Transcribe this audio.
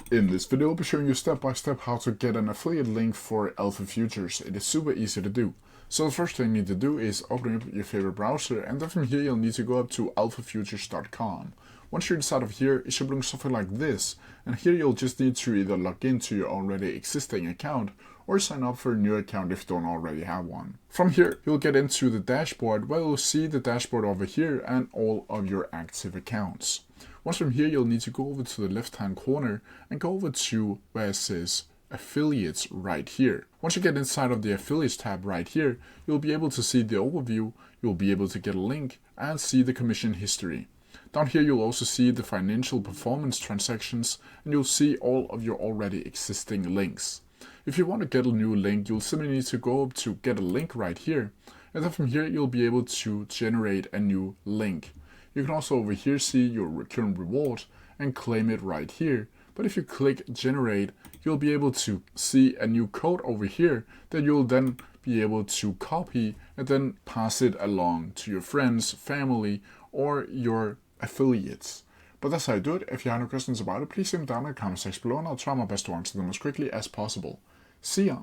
In this video, I'll be showing you step by step how to get an affiliate link for Alpha Futures. It is super easy to do. So the first thing you need to do is open up your favorite browser, and then from here you'll need to go up to alphafutures.com. Once you're inside of here, it should look something like this, and here you'll just need to either log into your already existing account or sign up for a new account if you don't already have one. From here, you'll get into the dashboard where you'll see the dashboard over here and all of your active accounts. Once from here, you'll need to go over to the left hand corner and go over to where it says affiliates right here. Once you get inside of the affiliates tab right here, you'll be able to see the overview, you'll be able to get a link and see the commission history. Down here you'll also see the financial performance transactions, and you'll see all of your already existing links. If you want to get a new link, you'll simply need to go up to get a link right here, and then from here you'll be able to generate a new link. You can also over here see your current reward and claim it right here. But if you click generate, you'll be able to see a new code over here that you'll then be able to copy and then pass it along to your friends, family, or your affiliates. But that's how you do it. If you have any questions about it, please leave them down in the comment section below and I'll try my best to answer them as quickly as possible. See ya!